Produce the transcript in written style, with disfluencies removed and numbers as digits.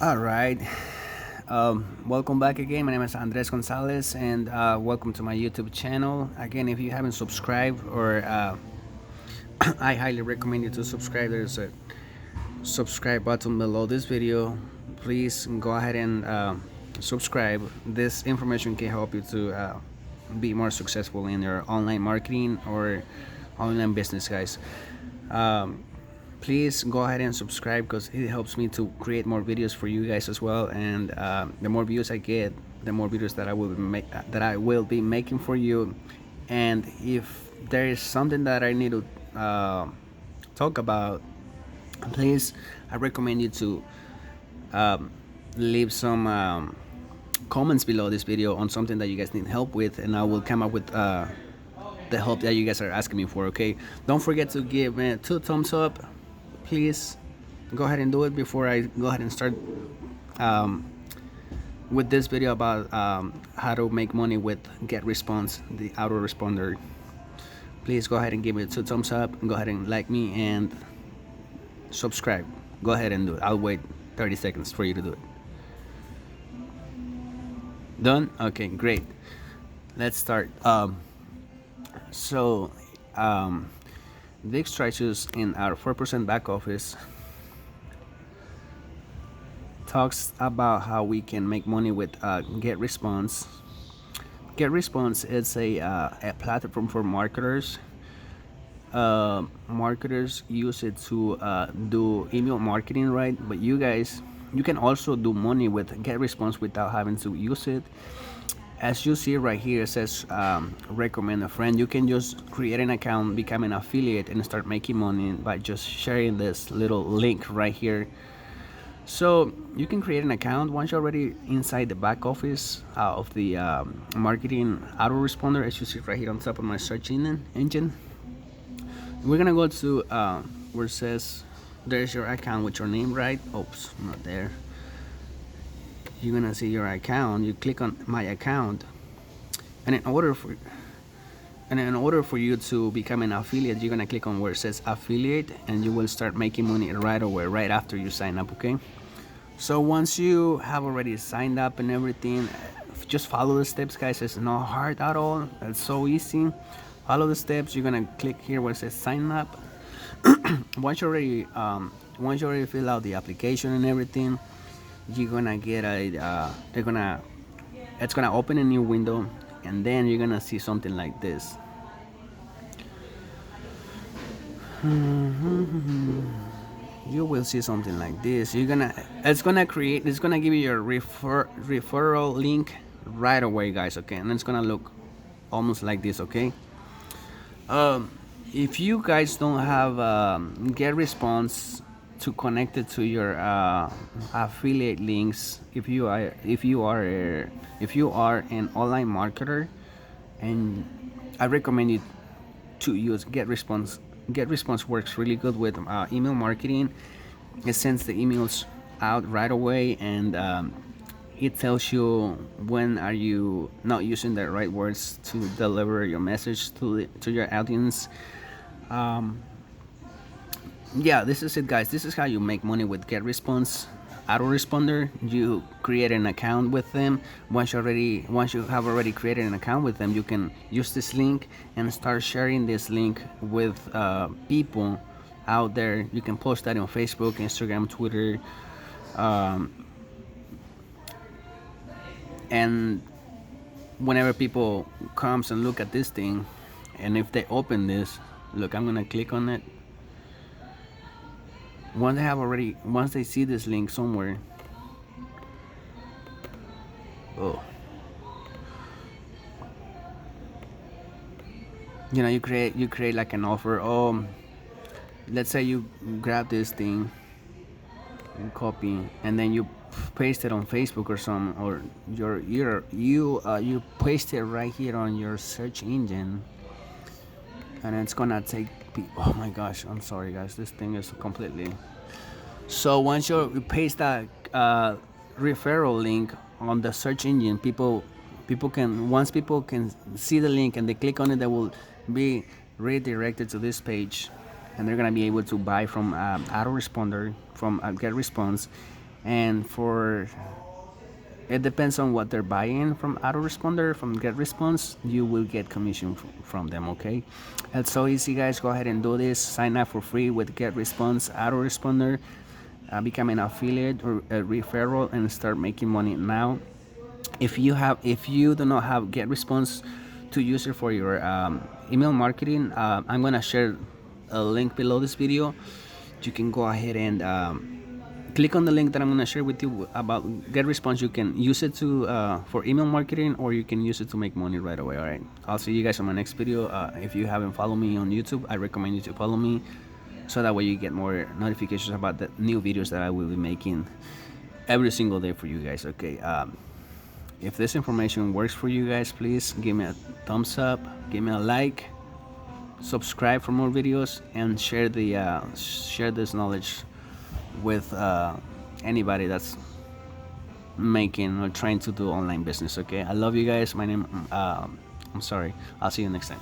All right. Welcome back again. My name is Andres Gonzalez, and welcome to my YouTube channel. Again, if you haven't subscribed, or I highly recommend you to subscribe. There's a subscribe button below this video. Please go ahead and subscribe. This information can help you to be more successful in your online marketing or online business, guys. Um, Please go ahead and subscribe because it helps me to create more videos for you guys as well. And the more views I get, the more videos that I will be making for you. And if there is something that I need to talk about, please, I recommend you to um, leave some comments below this video on something that you guys need help with, and I will come up with the help that you guys are asking me for. Okay, don't forget to give me 2 thumbs up. Please go ahead and do it before I go ahead and start um, with this video about how to make money with GetResponse, the autoresponder. Please go ahead and give it 2 thumbs up, go ahead and like me, and subscribe. Go ahead and do it. I'll wait 30 seconds for you to do it. Done? Okay, great. Let's start. So the strategies in our 4% back office talks about how we can make money with GetResponse. GetResponse is a platform for marketers. Marketers use it to do email marketing, right? But you guys, you can also do money with GetResponse without having to use it. As you see right here, it says recommend a friend. You can just create an account, become an affiliate, and start making money by just sharing this little link right here. So you can create an account once you're already inside the back office of the marketing autoresponder, as you see right here on top of my search engine. We're gonna go to where it says there's your account with your name, right? Oops, not there. You're gonna see your account. You click on my account, and in order for you to become an affiliate, you're gonna click on where it says affiliate, and you will start making money right away, right after you sign up. Okay, so once you have already signed up and everything, just follow the steps, guys. It's not hard at all. It's so easy. Follow the steps. You're gonna click here where it says sign up. once you already fill out the application and everything, you're gonna get it's gonna open a new window, and then you're gonna see something like this. You will see something like this. It's gonna give you your referral link right away, guys. Okay, and it's gonna look almost like this. Okay, if you guys don't have GetResponse to connect it to your affiliate links, if you are an online marketer, and I recommend you to use GetResponse. GetResponse works really good with email marketing. It sends the emails out right away, and it tells you when are you not using the right words to deliver your message to your audience. Yeah, this is it, guys. This is how you make money with GetResponse autoresponder. You create an account with them. Once you have already created an account with them, you can use this link and start sharing this link with people out there. You can post that on Facebook, Instagram, Twitter, and whenever people comes and look at this thing, and if they open this, look, I'm gonna click on it. Once they see this link somewhere, you create like an offer. Let's say you grab this thing and copy, and then you paste it on Facebook or you paste it right here on your search engine, and it's gonna take oh my gosh, I'm sorry, guys, this thing is completely. So once you paste that referral link on the search engine, people can see the link and they click on it, they will be redirected to this page, and they're gonna be able to buy from autoresponder, from GetResponse, And for it depends on what they're buying from autoresponder, from GetResponse. You will get commission from them. Okay, it's so easy, guys. Go ahead and do this. Sign up for free with GetResponse autoresponder. Become an affiliate or a referral and start making money now. If you do not have GetResponse to use it for your email marketing, I'm gonna share a link below this video. You can go ahead and click on the link that I'm gonna share with you about GetResponse. You can use it to for email marketing, or you can use it to make money right away. All right, I'll see you guys on my next video. If you haven't followed me on YouTube, I recommend you to follow me, so that way you get more notifications about the new videos that I will be making every single day for you guys. Okay, if this information works for you guys, please give me a thumbs up, give me a like, subscribe for more videos, and share this knowledge with anybody that's making or trying to do online business. Okay, I love you guys. I'm sorry, I'll see you next time.